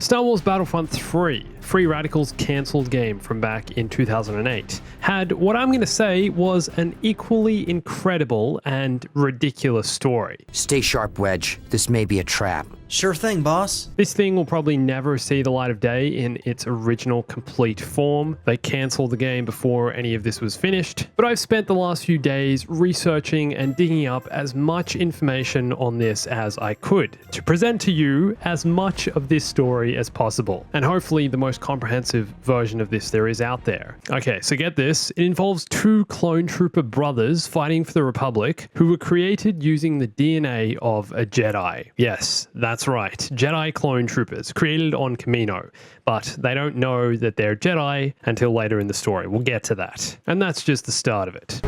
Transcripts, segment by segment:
Star Wars Battlefront 3, Free Radical's cancelled game from back in 2008, had what I'm going to say was an equally incredible and ridiculous story. Stay sharp, Wedge. This may be a trap. Sure thing, boss. This thing will probably never see the light of day in its original complete form. They cancelled the game before any of this was finished, but I've spent the last few days researching and digging up as much information on this as I could to present to you as much of this story as possible, and hopefully the most comprehensive version of this there is out there. Okay, so get this. It involves two clone trooper brothers fighting for the Republic who were created using the DNA of a Jedi. Yes, that's right, Jedi clone troopers created on Kamino, but they don't know that they're Jedi until later in the story. We'll get to that. And that's just the start of it.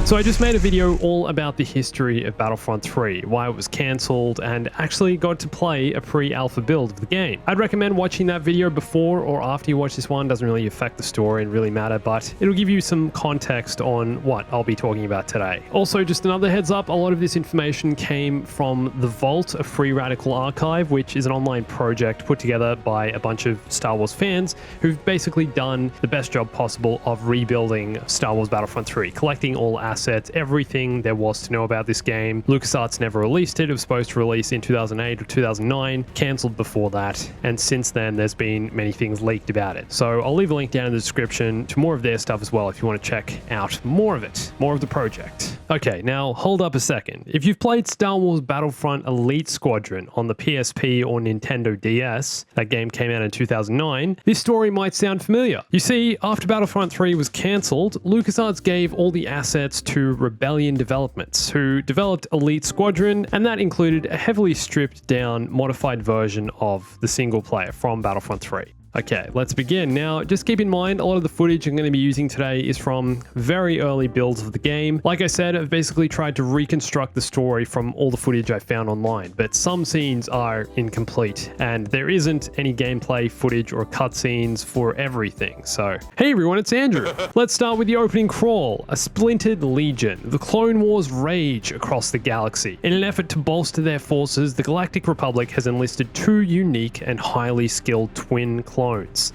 So I just made a video all about the history of Battlefront 3, why it was cancelled, and actually got to play a pre-alpha build of the game. I'd recommend watching that video before or after you watch this one. Doesn't really affect the story and really matter, but it'll give you some context on what I'll be talking about today. Also, just another heads up, a lot of this information came from the Vault, a Free Radical archive, which is an online project put together by a bunch of Star Wars fans who've basically done the best job possible of rebuilding Star Wars Battlefront 3, collecting all assets, everything there was to know about this game. LucasArts never released it. It was supposed to release in 2008 or 2009, cancelled before that, and since then there's been many things leaked about it. So I'll leave a link down in the description to more of their stuff as well if you want to check out more of it, more of the project. Okay, now hold up a second. If you've played Star Wars Battlefront Elite Squadron on the PSP or Nintendo DS, that game came out in 2009, this story might sound familiar. You see, after Battlefront 3 was cancelled, LucasArts gave all the assets to Rebellion Developments, who developed Elite Squadron, and that included a heavily stripped down, modified version of the single player from Battlefront 3. Okay, let's begin. Now, just keep in mind, a lot of the footage I'm going to be using today is from very early builds of the game. Like I said, I've basically tried to reconstruct the story from all the footage I found online, but some scenes are incomplete, and there isn't any gameplay footage or cutscenes for everything. So, hey everyone, it's Andrew. Let's start with the opening crawl. A splintered legion. The Clone Wars rage across the galaxy. In an effort to bolster their forces, the Galactic Republic has enlisted two unique and highly skilled twin clones,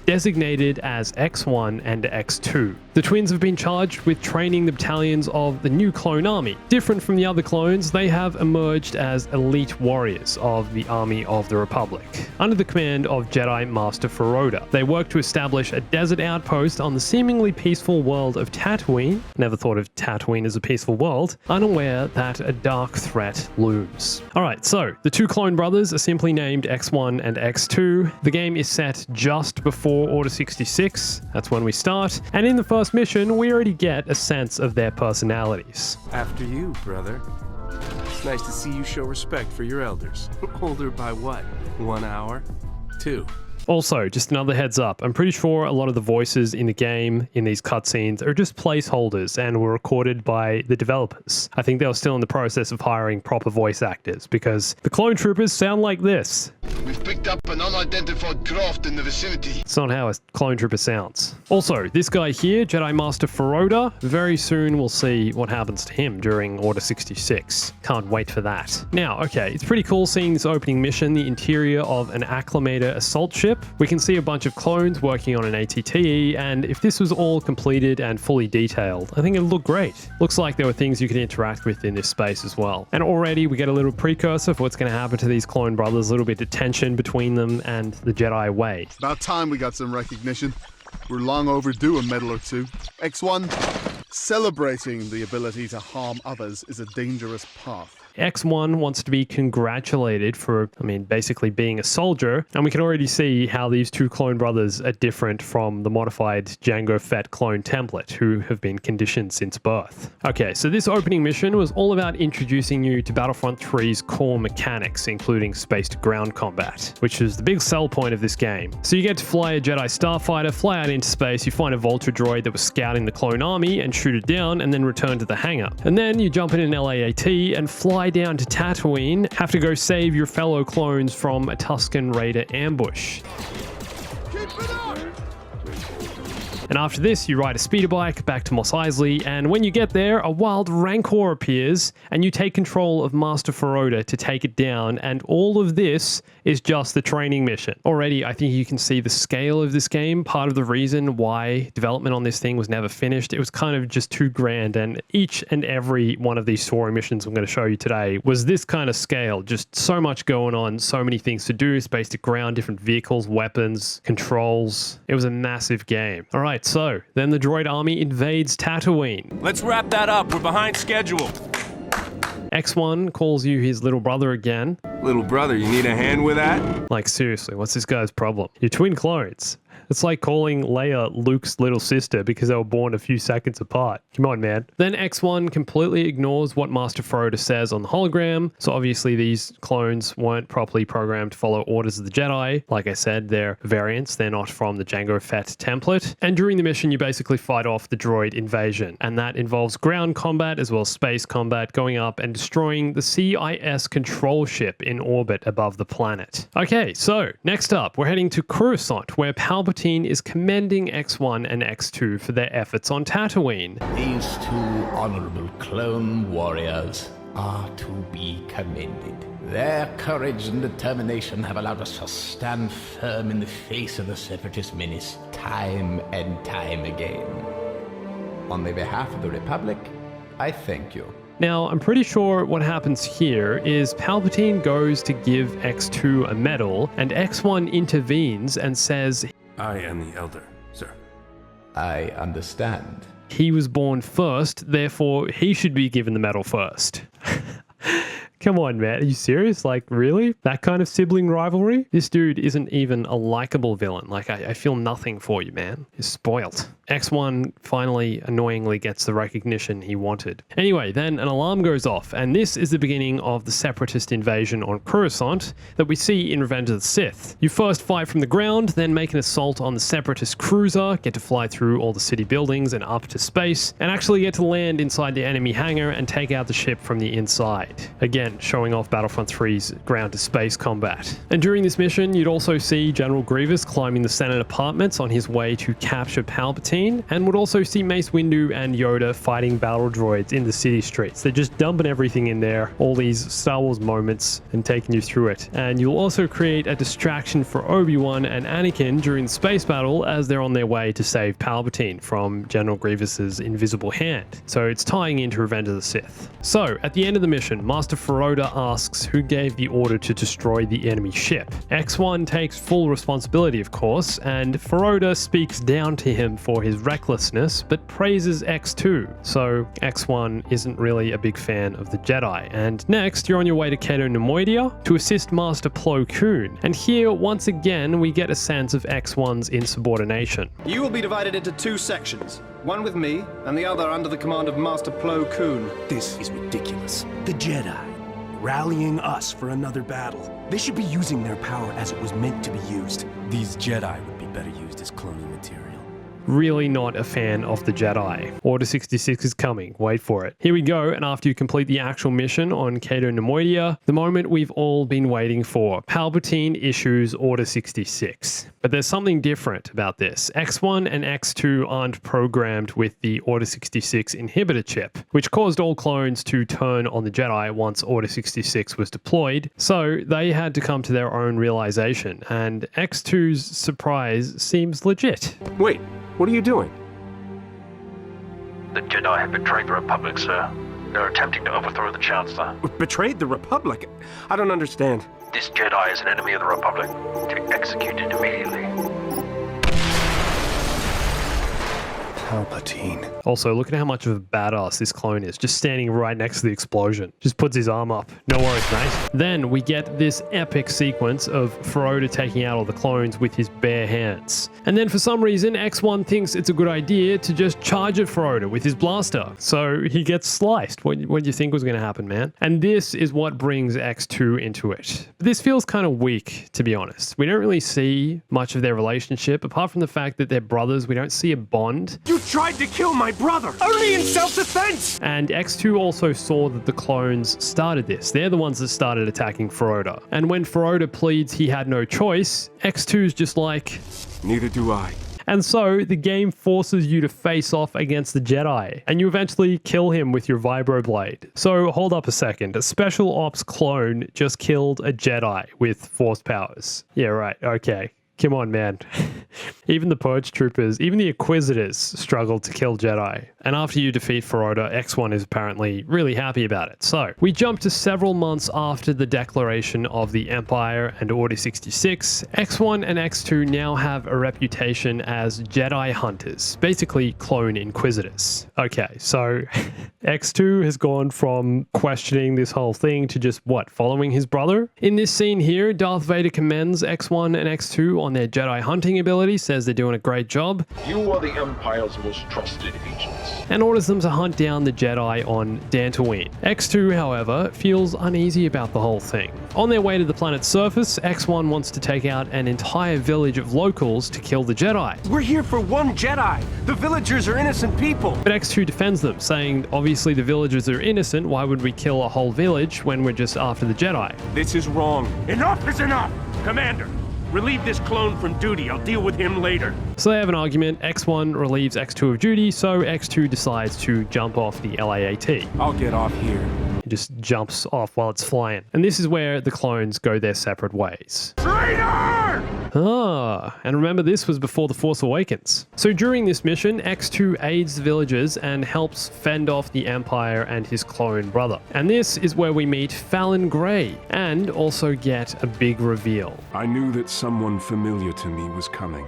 designated as X1 and X2. The twins have been charged with training the battalions of the new clone army. Different from the other clones, they have emerged as elite warriors of the Army of the Republic, under the command of Jedi Master Feroda. They work to establish a desert outpost on the seemingly peaceful world of Tatooine. Never thought of Tatooine as a peaceful world, unaware that a dark threat looms. Alright, so the two clone brothers are simply named X1 and X2. The game is set just before Order 66, that's when we start, and in the first mission we already get a sense of their personalities. After you, brother. It's nice to see you show respect for your elders. Older by what? 1 hour? 2? Also, just another heads up, I'm pretty sure a lot of the voices in the game in these cutscenes are just placeholders and were recorded by the developers. I think they were still in the process of hiring proper voice actors because the clone troopers sound like this. We've picked up an unidentified craft in the vicinity. It's not how a clone trooper sounds. Also, this guy here, Jedi Master Feroda, very soon we'll see what happens to him during Order 66. Can't wait for that. Now, okay, it's pretty cool seeing this opening mission, the interior of an Acclamator assault ship. We can see a bunch of clones working on an ATTE, and if this was all completed and fully detailed, I think it'd look great. Looks like there were things you could interact with in this space as well. And already we get a little precursor for what's going to happen to these clone brothers, a little bit of tension between them and the Jedi way. About time we got some recognition. We're long overdue a medal or two. X1, celebrating the ability to harm others is a dangerous path. X1 wants to be congratulated for, basically being a soldier, and we can already see how these two clone brothers are different from the modified Jango Fett clone template, who have been conditioned since birth. Okay, so this opening mission was all about introducing you to Battlefront 3's core mechanics, including space-to-ground combat, which is the big sell point of this game. So you get to fly a Jedi starfighter, fly out into space, you find a Vulture droid that was scouting the clone army and shoot it down, and then return to the hangar. And then you jump in an LAAT and fly down to Tatooine, have to go save your fellow clones from a Tusken Raider ambush. And after this, you ride a speeder bike back to Mos Eisley, and when you get there, a wild Rancor appears, and you take control of Master Feroda to take it down, and all of this is just the training mission. Already, I think you can see the scale of this game. Part of the reason why development on this thing was never finished, it was kind of just too grand, and each and every one of these story missions I'm going to show you today was this kind of scale. Just so much going on, so many things to do, space to ground, different vehicles, weapons, controls. It was a massive game. All right, so then the droid army invades Tatooine. Let's wrap that up. We're behind schedule. X1 calls you his little brother again. Little brother, you need a hand with that? Like, seriously, what's this guy's problem? You're twin clones. It's like calling Leia Luke's little sister because they were born a few seconds apart. Come on, man. Then X1 completely ignores what Master Feroda says on the hologram. So obviously these clones weren't properly programmed to follow orders of the Jedi. Like I said, they're variants. They're not from the Jango Fett template. And during the mission, you basically fight off the droid invasion. And that involves ground combat as well as space combat, going up and destroying the CIS control ship in orbit above the planet. Okay, so next up, we're heading to Coruscant, where Palpatine is commending X1 and X2 for their efforts on Tatooine. These two honorable clone warriors are to be commended. Their courage and determination have allowed us to stand firm in the face of the Separatist menace time and time again. On the behalf of the Republic, I thank you. Now, I'm pretty sure what happens here is Palpatine goes to give X2 a medal, and X1 intervenes and says, I am the elder, sir. I understand. he was born first, therefore he should be given the medal first. Come on, man. Are you serious? Like, really? That kind of sibling rivalry? This dude isn't even a likable villain. Like, I feel nothing for you, man. You're spoiled. X1 finally annoyingly gets the recognition he wanted. Anyway, then an alarm goes off, and this is the beginning of the Separatist invasion on Coruscant that we see in Revenge of the Sith. You first fight from the ground, then make an assault on the Separatist cruiser, get to fly through all the city buildings and up to space, and actually get to land inside the enemy hangar and take out the ship from the inside. Again, showing off Battlefront 3's ground-to-space combat. And during this mission, you'd also see General Grievous climbing the Senate apartments on his way to capture Palpatine, and would also see Mace Windu and Yoda fighting battle droids in the city streets. They're just dumping everything in there, all these Star Wars moments, and taking you through it. And you'll also create a distraction for Obi-Wan and Anakin during the space battle as they're on their way to save Palpatine from General Grievous's invisible hand. So it's tying into Revenge of the Sith. So, at the end of the mission, Master Feroda asks who gave the order to destroy the enemy ship. X1 takes full responsibility, of course, and Feroda speaks down to him for his recklessness, but praises X2. So X1 isn't really a big fan of the Jedi. And next, you're on your way to Cato Nemoidia to assist Master Plo Koon. And here, once again, we get a sense of X1's insubordination. You will be divided into two sections. One with me, and the other under the command of Master Plo Koon. This is ridiculous. The Jedi, rallying us for another battle. They should be using their power as it was meant to be used. These Jedi would be better used as cloning material. Really not a fan of the Jedi. Order 66 is coming, wait for it. Here we go, and after you complete the actual mission on Cato Nemoidia, the moment we've all been waiting for. Palpatine issues Order 66. But there's something different about this. X1 and X2 aren't programmed with the Order 66 inhibitor chip, which caused all clones to turn on the Jedi once Order 66 was deployed, so they had to come to their own realization, and X2's surprise seems legit. Wait, what are you doing? The Jedi have betrayed the Republic, sir. They're attempting to overthrow the Chancellor. Betrayed the Republic? I don't understand. This Jedi is an enemy of the Republic, to be executed immediately. Palpatine. Also, look at how much of a badass this clone is, just standing right next to the explosion. Just puts his arm up. No worries, mate. Then we get this epic sequence of Feroda taking out all the clones with his bare hands. And then for some reason, X1 thinks it's a good idea to just charge at Feroda with his blaster. So he gets sliced. What do you think was going to happen, man? And this is what brings X2 into it. This feels kind of weak, to be honest. We don't really see much of their relationship, apart from the fact that they're brothers. We don't see a bond. You tried to kill my brother, only in self-defense! And X2 also saw that the clones started this. They're the ones that started attacking Feroda. And when Feroda pleads he had no choice, X2's just like, neither do I. And so the game forces you to face off against the Jedi, and you eventually kill him with your vibroblade. So hold up a second, a special ops clone just killed a Jedi with force powers. Yeah, right, okay. Come on, man. Even the Purge Troopers, even the Inquisitors struggled to kill Jedi. And after you defeat Feroda, X1 is apparently really happy about it. So, we jump to several months after the declaration of the Empire and Order 66. X1 and X2 now have a reputation as Jedi hunters, basically clone Inquisitors. Okay, so X2 has gone from questioning this whole thing to just, what, following his brother? In this scene here, Darth Vader commends X1 and X2 on their Jedi hunting ability, says they're doing a great job. You are the Empire's most trusted agents. And orders them to hunt down the Jedi on Tatooine. X2, however, feels uneasy about the whole thing. On their way to the planet's surface, X1 wants to take out an entire village of locals to kill the Jedi. We're here for one Jedi. The villagers are innocent people. But X2 defends them, saying, obviously the villagers are innocent, why would we kill a whole village when we're just after the Jedi? This is wrong. Enough is enough! Commander, relieve this clone from duty. I'll deal with him later. So they have an argument. X1 relieves X2 of duty, so X2 decides to jump off the LAAT. I'll get off here. He just jumps off while it's flying. And this is where the clones go their separate ways. Traitor! Ah, and remember this was before The Force Awakens. So during this mission, X2 aids the villagers and helps fend off the Empire and his clone brother. And this is where we meet Fallon Gray and also get a big reveal. I knew that someone familiar to me was coming,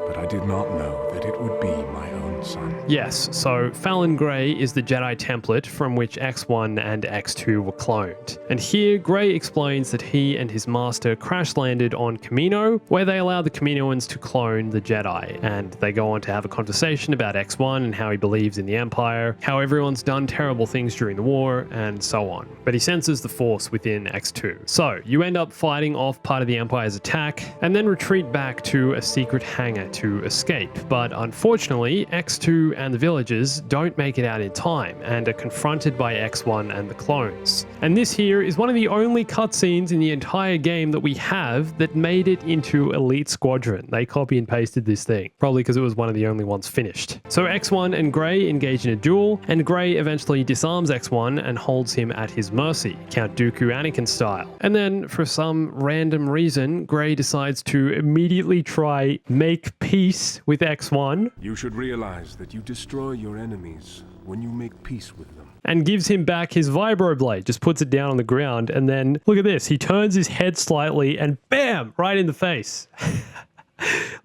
but I did not know that it would be my own son. Yes, so Fallon Gray is the Jedi template from which X1 and X2 were cloned. And here, Gray explains that he and his master crash-landed on Kamino, where they allowed the Kaminoans to clone the Jedi. And they go on to have a conversation about X1 and how he believes in the Empire, how everyone's done terrible things during the war, and so on. But he senses the Force within X2. So, you end up fighting off part of the Empire's attack, and then retreat back to a secret hangar to escape. But unfortunately, X2 and the villagers don't make it out in time and are confronted by X1 and the clones. And this here is one of the only cutscenes in the entire game that we have that made it into Elite Squadron. They copy and pasted this thing, probably because it was one of the only ones finished. So X1 and Gray engage in a duel, and Gray eventually disarms X1 and holds him at his mercy, Count Dooku Anakin style. And then, for some random reason, Gray decides to immediately try make peace with X1. You should realize that you destroy your enemies when you make peace with them. And gives him back his vibroblade, just puts it down on the ground, and then, look at this, he turns his head slightly and bam, right in the face.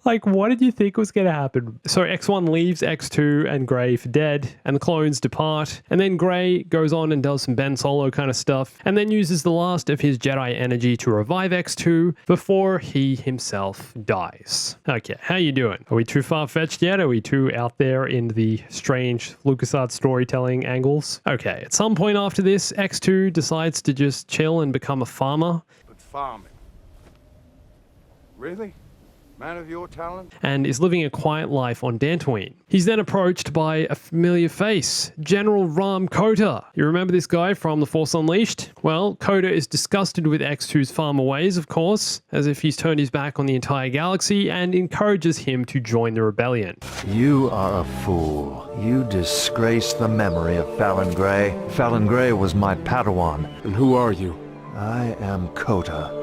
Like, what did you think was going to happen? So X1 leaves X2 and Gray for dead, and the clones depart, and then Gray goes on and does some Ben Solo kind of stuff, and then uses the last of his Jedi energy to revive X2 before he himself dies. Okay, how you doing? Are we too far-fetched yet? Are we too out there in the strange LucasArts storytelling angles? Okay, at some point after this, X2 decides to just chill and become a farmer. But farming? Really? Man of your talent? And is living a quiet life on Tatooine. He's then approached by a familiar face, General Ram Kota. You remember this guy from The Force Unleashed? Well, Kota is disgusted with X2's farmer ways, of course, as if he's turned his back on the entire galaxy, and encourages him to join the rebellion. You are a fool. You disgrace the memory of Fallon Gray. Fallon Gray was my Padawan. And who are you? I am Kota.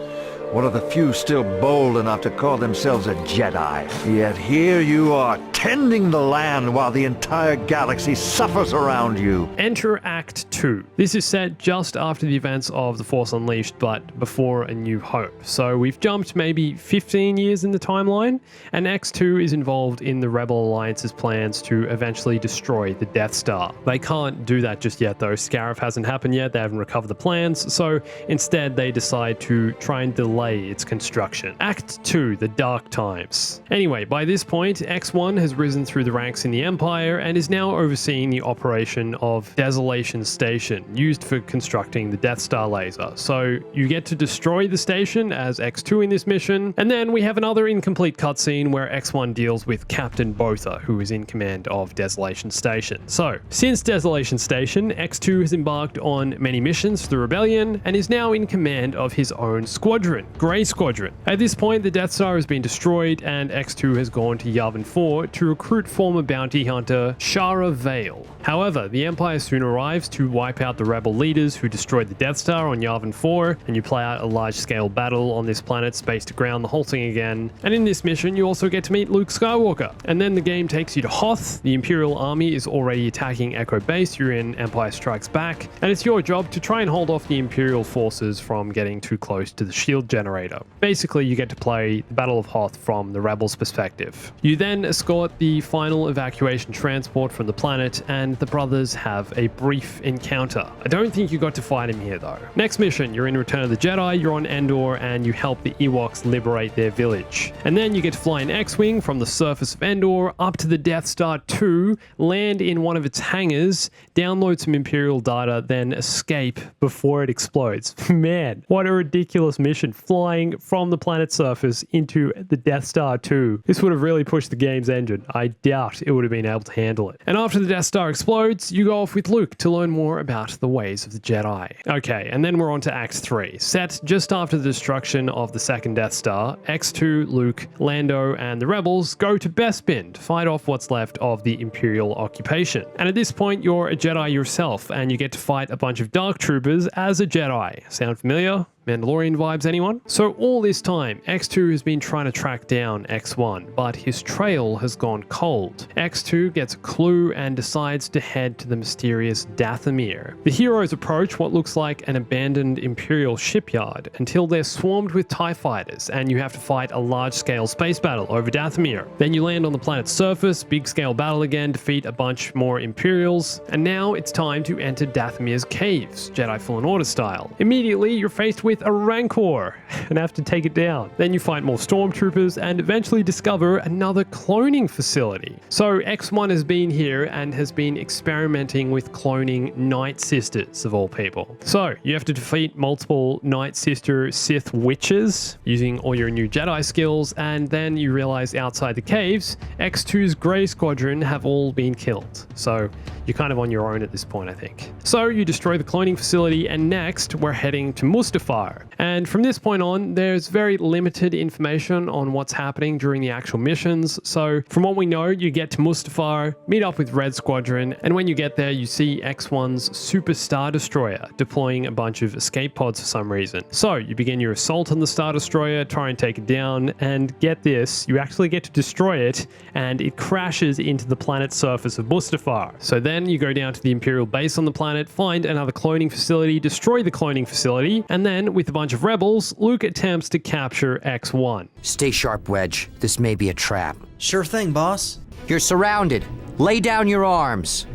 One of the few still bold enough to call themselves a Jedi. Yet here you are, tending the land while the entire galaxy suffers around you. Enter Act 2. This is set just after the events of The Force Unleashed, but before A New Hope. So we've jumped maybe 15 years in the timeline, and X2 is involved in the Rebel Alliance's plans to eventually destroy the Death Star. They can't do that just yet though. Scarif hasn't happened yet, they haven't recovered the plans, so instead they decide to try and delay its construction. Act 2, The Dark Times. Anyway, by this point, X1 has has risen through the ranks in the Empire and is now overseeing the operation of Desolation Station, used for constructing the Death Star laser. So you get to destroy the station as X2 in this mission, and then we have another incomplete cutscene where X1 deals with Captain Botha, who is in command of Desolation Station. So, since Desolation Station, X2 has embarked on many missions for the Rebellion and is now in command of his own squadron, Grey Squadron. At this point, the Death Star has been destroyed and X2 has gone to Yavin 4 to recruit former bounty hunter Shara Vale. However, the Empire soon arrives to wipe out the rebel leaders who destroyed the Death Star on Yavin 4, and you play out a large-scale battle on this planet, space to ground, the whole thing again. And in this mission, you also get to meet Luke Skywalker. And then the game takes you to Hoth. The Imperial army is already attacking Echo Base. You're in Empire Strikes Back, and it's your job to try and hold off the Imperial forces from getting too close to the shield generator. Basically, you get to play the Battle of Hoth from the Rebels' perspective. You then escort the final evacuation transport from the planet, and the brothers have a brief encounter. I don't think you got to fight him here though. Next mission, you're in Return of the Jedi, you're on Endor, and you help the Ewoks liberate their village. And then you get to fly an X-Wing from the surface of Endor up to the Death Star 2, land in one of its hangars, download some Imperial data, then escape before it explodes. Man, what a ridiculous mission, flying from the planet's surface into the Death Star 2. This would have really pushed the game's engine. I doubt it would have been able to handle it. And after the Death Star explodes, you go off with Luke to learn more about the ways of the Jedi. Okay, and then we're on to Act 3. Set just after the destruction of the second Death Star, X2, Luke, Lando, and the Rebels go to Bespin to fight off what's left of the Imperial occupation. And at this point, you're a Jedi yourself, and you get to fight a bunch of Dark Troopers as a Jedi. Sound familiar? Mandalorian vibes, anyone? So all this time, X2 has been trying to track down X1, but his trail has gone cold. X2 gets a clue and decides to head to the mysterious Dathomir. The heroes approach what looks like an abandoned Imperial shipyard until they're swarmed with TIE fighters, and you have to fight a large-scale space battle over Dathomir. Then you land on the planet's surface, big-scale battle again, defeat a bunch more Imperials, and now it's time to enter Dathomir's caves, Jedi Fallen Order style. Immediately, you're faced with a Rancor and have to take it down. Then you fight more stormtroopers and eventually discover another cloning facility. So X1 has been here and has been experimenting with cloning Night Sisters of all people. So you have to defeat multiple Night Sister Sith witches using all your new Jedi skills, and then you realize outside the caves, X2's Grey Squadron have all been killed. So you're kind of on your own at this point, I think. So you destroy the cloning facility, and next we're heading to Mustafar. And from this point on, there's very limited information on what's happening during the actual missions. So from what we know, you get to Mustafar, meet up with Red Squadron, and when you get there, you see X1's Super Star Destroyer deploying a bunch of escape pods for some reason. So you begin your assault on the Star Destroyer, try and take it down, and get this, you actually get to destroy it, and it crashes into the planet's surface of Mustafar. So then you go down to the Imperial base on the planet, find another cloning facility, destroy the cloning facility, and then with a bunch of rebels, Luke attempts to capture X1. Stay sharp, Wedge. This may be a trap. Sure thing, boss. You're surrounded. Lay down your arms.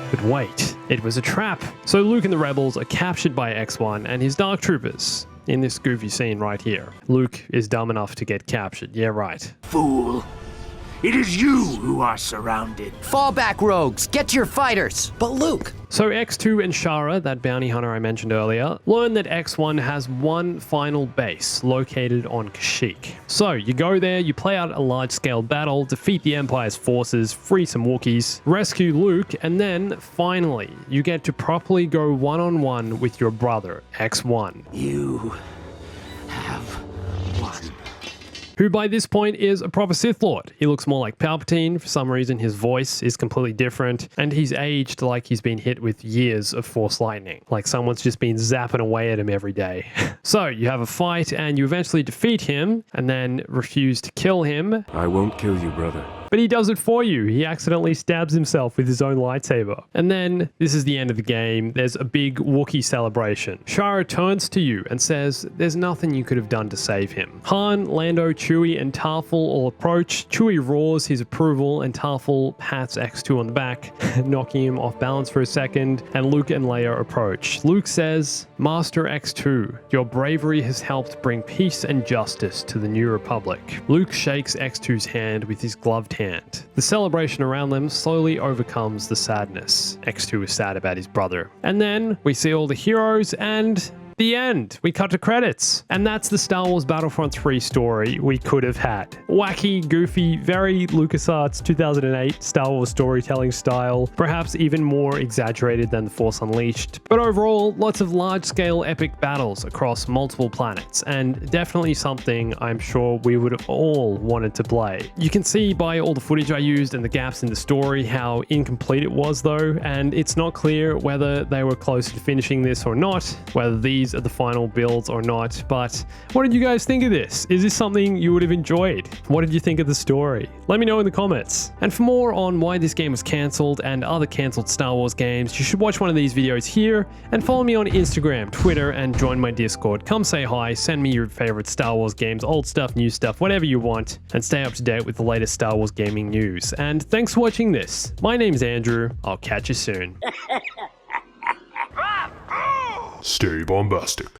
But wait, it was a trap. So Luke and the rebels are captured by X1 and his Dark Troopers. In this goofy scene right here. Luke is dumb enough to get captured. Yeah, right. Fool. It is you who are surrounded. Fall back, rogues. Get to your fighters. But Luke. So X2 and Shara, that bounty hunter I mentioned earlier, learn that X1 has one final base located on Kashyyyk. So you go there, you play out a large-scale battle, defeat the Empire's forces, free some Wookiees, rescue Luke, and then finally you get to properly go one-on-one with your brother, X1. You have won. Who by this point is a proper Sith Lord. He looks more like Palpatine. For some reason, his voice is completely different, and he's aged like he's been hit with years of Force lightning, like someone's just been zapping away at him every day. So you have a fight, and you eventually defeat him, and then refuse to kill him. I won't kill you, brother. But he does it for you. He accidentally stabs himself with his own lightsaber. And then, this is the end of the game. There's a big Wookiee celebration. Shara turns to you and says there's nothing you could have done to save him. Han, Lando, Chewie, and Tarful all approach. Chewie roars his approval, and Tarful pats X2 on the back, knocking him off balance for a second, and Luke and Leia approach. Luke says, Master X2, your bravery has helped bring peace and justice to the New Republic. Luke shakes X2's hand with his gloved hand. The celebration around them slowly overcomes the sadness. X2 is sad about his brother. And then we see all the heroes and the end. We cut to credits. And that's the Star Wars Battlefront 3 story we could have had. Wacky, goofy, very LucasArts 2008 Star Wars storytelling style, perhaps even more exaggerated than The Force Unleashed. But overall, lots of large-scale epic battles across multiple planets, and definitely something I'm sure we would have all wanted to play. You can see by all the footage I used and the gaps in the story how incomplete it was though, and it's not clear whether they were close to finishing this or not, whether these are the final builds or not. But what did you guys think of this? Is this something you would have enjoyed? What did you think of the story? Let me know in the comments. And for more on why this game was cancelled and other cancelled Star Wars games, you should watch one of these videos here, and follow me on Instagram, Twitter, and join my Discord. Come say hi, send me your favorite Star Wars games, old stuff, new stuff, whatever you want, and stay up to date with the latest Star Wars gaming news. And thanks for watching this. My name's Andrew. I'll catch you soon. Stay bombastic.